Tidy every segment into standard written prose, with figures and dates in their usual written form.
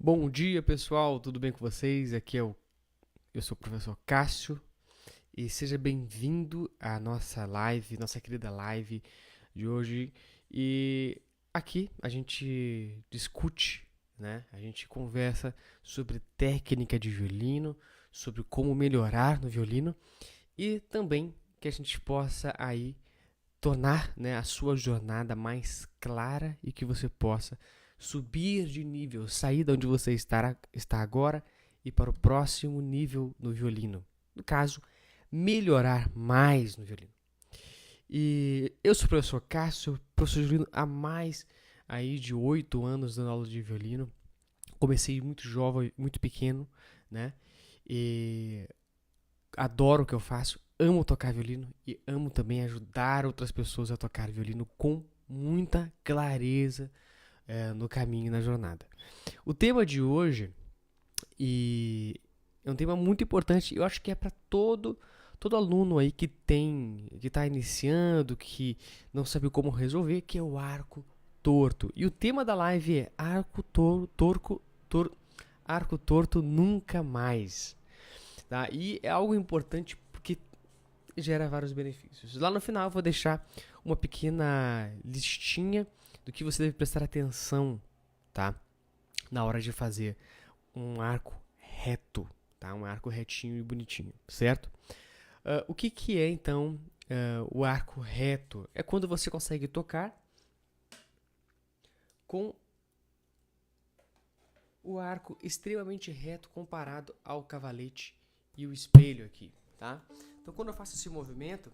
Bom dia, pessoal, tudo bem com vocês? Eu sou o professor Cássio e seja bem-vindo à nossa live, nossa querida live de hoje. E aqui a gente discute, né? A gente conversa sobre técnica de violino, sobre como melhorar no violino e também que a gente possa aí tornar, né, a sua jornada mais clara e que você possa subir de nível, sair de onde você está agora e para o próximo nível no violino. No caso, melhorar mais no violino. E eu sou o professor Cássio, professor de violino há mais aí de 8 anos dando aula de violino. Comecei muito jovem, muito pequeno, né? E adoro o que eu faço, amo tocar violino e amo também ajudar outras pessoas a tocar violino com muita clareza no caminho e na jornada. O tema de hoje é um tema muito importante, eu acho que é para todo aluno aí que está iniciando, que não sabe como resolver, que é o arco torto. E o tema da live é arco torto nunca mais. Tá? E é algo importante porque gera vários benefícios. Lá no final eu vou deixar uma pequena listinha do que você deve prestar atenção, tá? Na hora de fazer um arco reto, tá? Um arco retinho e bonitinho, certo? O que é então o arco reto? É quando você consegue tocar com o arco extremamente reto comparado ao cavalete e o espelho aqui, tá? Então quando eu faço esse movimento,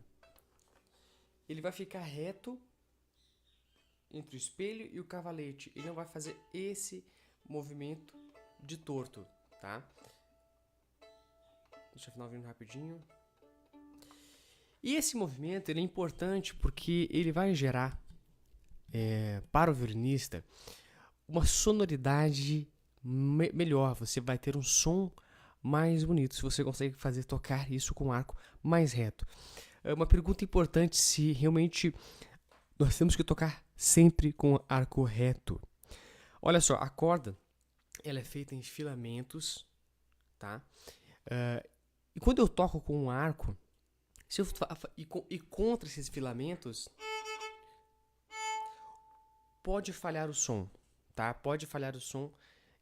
ele vai ficar reto entre o espelho e o cavalete. Ele não vai fazer esse movimento de torto, tá? Deixa eu afinar o violino rapidinho. E esse movimento ele é importante porque ele vai gerar para o violinista uma sonoridade melhor. Você vai ter um som mais bonito se você consegue fazer tocar isso com um arco mais reto. É uma pergunta importante se realmente nós temos que tocar sempre com arco reto. Olha só, a corda ela é feita em filamentos, tá? E quando eu toco com um arco, se eu e contra esses filamentos, pode falhar o som, tá? Pode falhar o som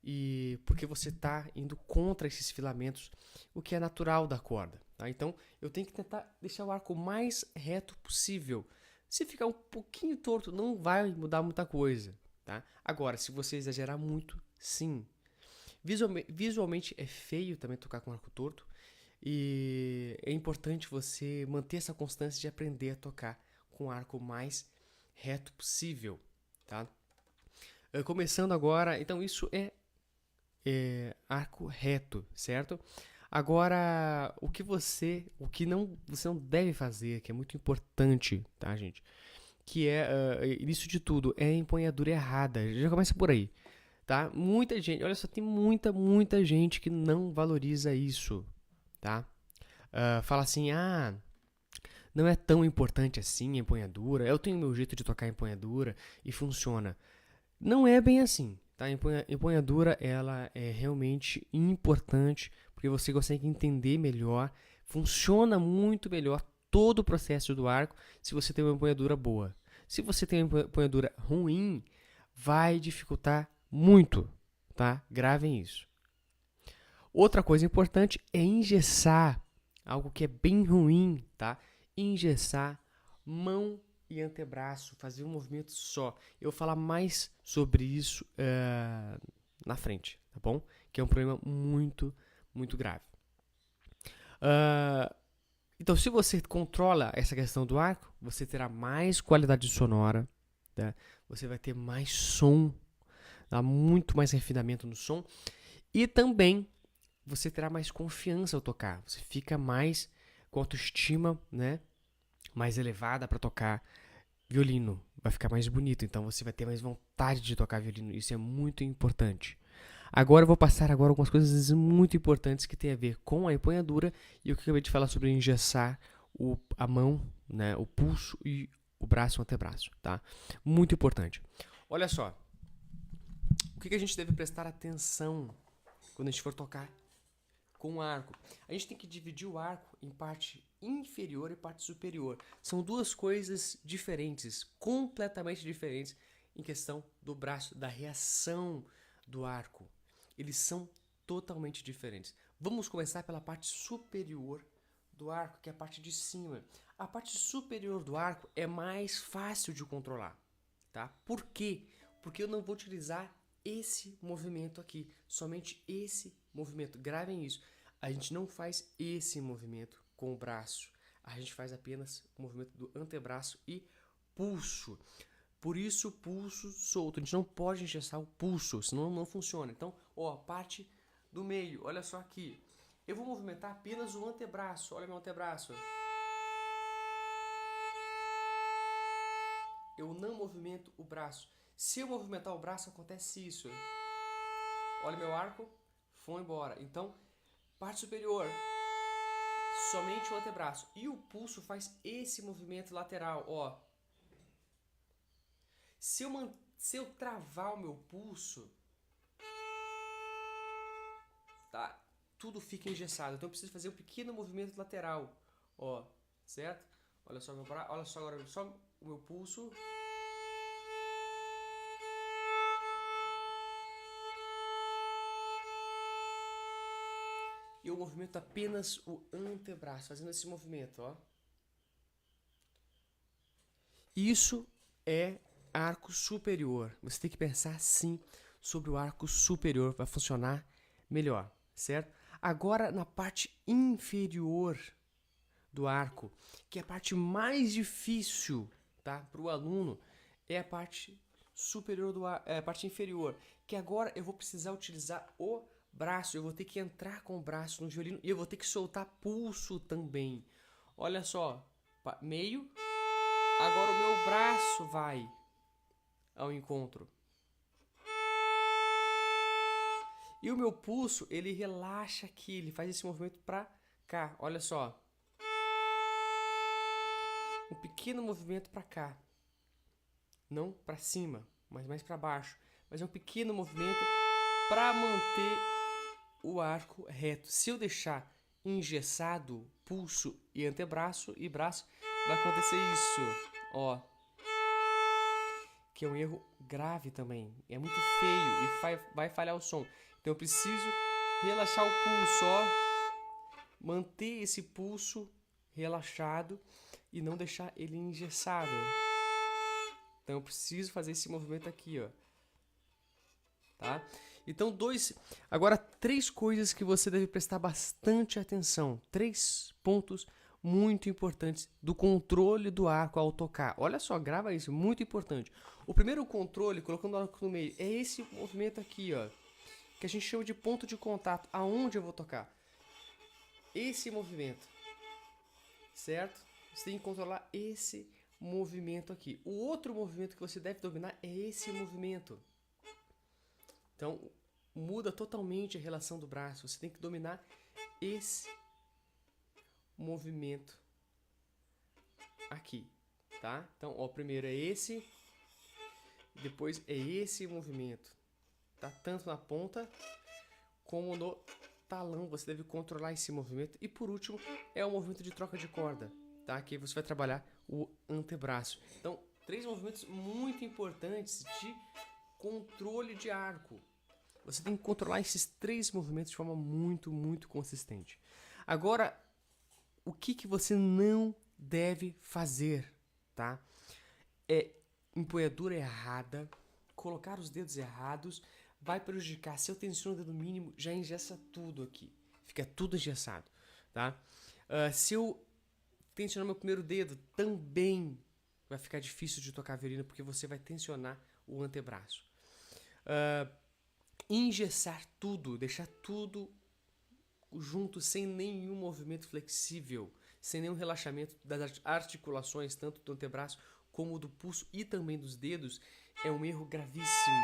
e porque você está indo contra esses filamentos, o que é natural da corda, tá? Então, eu tenho que tentar deixar o arco mais reto possível. Se ficar um pouquinho torto, não vai mudar muita coisa, tá? Agora, se você exagerar muito, sim. Visualmente é feio também tocar com arco torto e é importante você manter essa constância de aprender a tocar com o arco mais reto possível, tá? Começando agora, então isso é arco reto, certo? Agora, você não deve fazer, que é muito importante, tá, gente? Que é, início de tudo, é a empunhadura errada. Já começa por aí, tá? Muita gente, olha só, tem muita gente que não valoriza isso, tá? Fala assim, não é tão importante assim a empunhadura, eu tenho meu jeito de tocar a empunhadura e funciona. Não é bem assim, tá? A empunhadura, ela é realmente importante, porque você consegue entender melhor, funciona muito melhor todo o processo do arco se você tem uma empunhadura boa. Se você tem uma empunhadura ruim, vai dificultar muito, tá? Gravem isso. Outra coisa importante é engessar, algo que é bem ruim, tá? Engessar mão e antebraço, fazer um movimento só. Eu vou falar mais sobre isso na frente, tá bom? Que é um problema muito grave. Então, se você controla essa questão do arco, você terá mais qualidade sonora, tá? Você vai ter mais som, tá? Muito mais refinamento no som e também você terá mais confiança ao tocar. Você fica mais com autoestima, né? Mais elevada para tocar violino. Vai ficar mais bonito, então você vai ter mais vontade de tocar violino. Isso é muito importante. Agora eu vou passar algumas coisas muito importantes que tem a ver com a empunhadura e o que eu acabei de falar sobre engessar a mão, né, o pulso e o braço e o antebraço, tá? Muito importante. Olha só, O que a gente deve prestar atenção quando a gente for tocar com o arco? A gente tem que dividir o arco em parte inferior e parte superior. São duas coisas diferentes, completamente diferentes em questão do braço, da reação do arco. Eles são totalmente diferentes. Vamos começar pela parte superior do arco, que é a parte de cima. A parte superior do arco é mais fácil de controlar, tá? Por quê? Porque eu não vou utilizar esse movimento aqui, somente esse movimento. Gravem isso. A gente não faz esse movimento com o braço. A gente faz apenas o movimento do antebraço e pulso. Por isso, pulso solto. A gente não pode engessar o pulso, senão não funciona. Então, ó, parte do meio. Olha só aqui. Eu vou movimentar apenas o antebraço. Olha meu antebraço. Eu não movimento o braço. Se eu movimentar o braço, acontece isso. Olha meu arco. Foi embora. Então, parte superior. Somente o antebraço. E o pulso faz esse movimento lateral, ó. Se eu travar o meu pulso, tá? Tudo fica engessado. Então eu preciso fazer um pequeno movimento lateral, ó, certo? Olha só olha só agora, só o meu pulso. E eu movimento apenas o antebraço, fazendo esse movimento, ó. Isso é arco superior. Você tem que pensar sim sobre o arco superior, vai funcionar melhor, certo? Agora na parte inferior do arco, que é a parte mais difícil, tá, para o aluno, é a parte superior do arco, a parte inferior, que agora eu vou precisar utilizar o braço, eu vou ter que entrar com o braço no violino e eu vou ter que soltar pulso também. Olha só, meio. Agora o meu braço vai ao encontro. E o meu pulso, ele relaxa aqui, ele faz esse movimento pra cá. Olha só. Um pequeno movimento pra cá. Não pra cima, mas mais pra baixo. Mas é um pequeno movimento pra manter o arco reto. Se eu deixar engessado pulso e antebraço e braço, vai acontecer isso, ó. Que é um erro grave também. É muito feio e vai falhar o som. Então eu preciso relaxar o pulso, ó. Manter esse pulso relaxado e não deixar ele engessado. Então eu preciso fazer esse movimento aqui, ó. Tá? Então agora 3 coisas que você deve prestar bastante atenção. 3 pontos muito importantes do controle do arco ao tocar. Olha só, grava isso, muito importante. O primeiro controle, colocando o arco no meio, é esse movimento aqui, ó, que a gente chama de ponto de contato, aonde eu vou tocar. Esse movimento, certo? Você tem que controlar esse movimento aqui. O outro movimento que você deve dominar é esse movimento. Então, muda totalmente a relação do braço. Você tem que dominar esse movimento aqui, tá? Então, ó, primeiro é esse, depois é esse movimento, tá? Tanto na ponta como no talão, você deve controlar esse movimento. E por último, é o movimento de troca de corda, tá? Aqui você vai trabalhar o antebraço. Então, 3 movimentos muito importantes de controle de arco. Você tem que controlar esses 3 movimentos de forma muito, muito consistente. Agora, o que você não deve fazer, tá? É empunhadura errada, colocar os dedos errados, vai prejudicar. Se eu tensiono o dedo mínimo, já engessa tudo aqui. Fica tudo engessado, tá? Se eu tensionar meu primeiro dedo, também vai ficar difícil de tocar a violino, porque você vai tensionar o antebraço. Engessar tudo, deixar tudo junto, sem nenhum movimento flexível, sem nenhum relaxamento das articulações, tanto do antebraço como do pulso e também dos dedos, é um erro gravíssimo.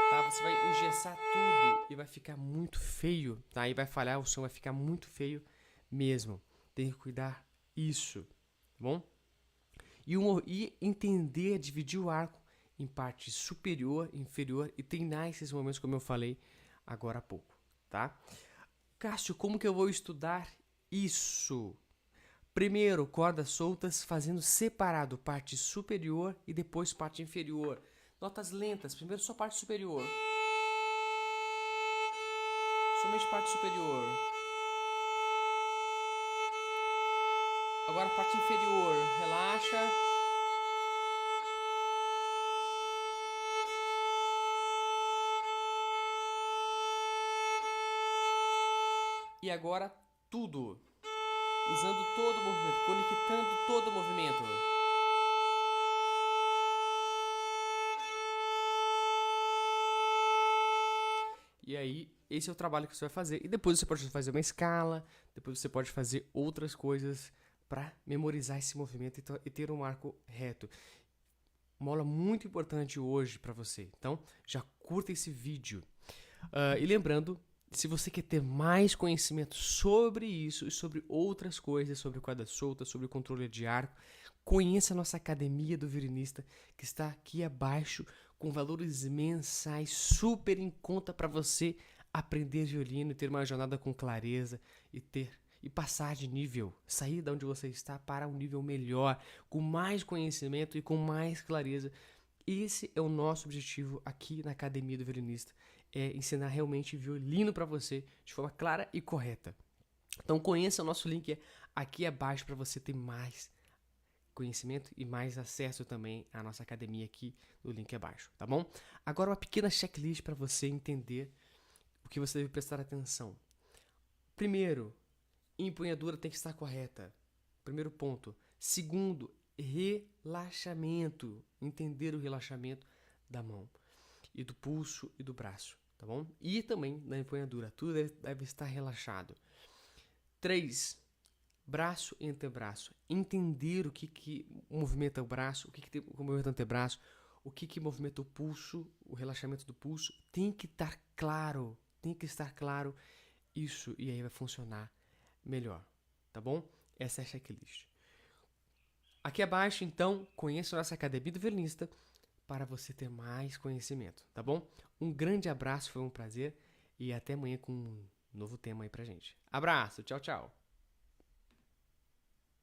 Tá? Você vai engessar tudo e vai ficar muito feio, tá? E vai falhar, o som vai ficar muito feio mesmo. Tem que cuidar isso, tá bom? E entender, dividir o arco em parte superior, inferior e treinar esses momentos como eu falei agora há pouco, tá? Cássio, como que eu vou estudar isso? Primeiro, cordas soltas, fazendo separado parte superior e depois parte inferior. Notas lentas, primeiro só parte superior. Somente parte superior. Agora parte inferior. Relaxa. E agora tudo. Usando todo o movimento, conectando todo o movimento. E aí, esse é o trabalho que você vai fazer. E depois você pode fazer uma escala, depois você pode fazer outras coisas para memorizar esse movimento e ter um arco reto. Uma aula muito importante hoje para você. Então, já curta esse vídeo. E lembrando, se você quer ter mais conhecimento sobre isso e sobre outras coisas, sobre corda solta, sobre controle de arco, conheça a nossa Academia do Violinista, que está aqui abaixo, com valores mensais super em conta para você aprender violino e ter uma jornada com clareza e passar de nível, sair de onde você está para um nível melhor, com mais conhecimento e com mais clareza. Esse é o nosso objetivo aqui na Academia do Violinista, é ensinar realmente violino para você de forma clara e correta. Então conheça o nosso link aqui abaixo para você ter mais conhecimento e mais acesso também à nossa academia aqui no link abaixo, tá bom? Agora uma pequena checklist para você entender o que você deve prestar atenção. Primeiro, empunhadura tem que estar correta. Primeiro ponto. Segundo, relaxamento. Entender o relaxamento da mão e do pulso e do braço, tá bom? E também na empunhadura, tudo deve estar relaxado. 3. Braço e antebraço. Entender o que movimenta o braço, o que movimenta o antebraço, o que movimenta o pulso, o relaxamento do pulso. Tem que estar claro isso, e aí vai funcionar melhor, tá bom? Essa é a checklist. Aqui abaixo, então, conheça a nossa Academia do Violinista para você ter mais conhecimento, tá bom? Um grande abraço, foi um prazer e até amanhã com um novo tema aí pra gente. Abraço, tchau, tchau!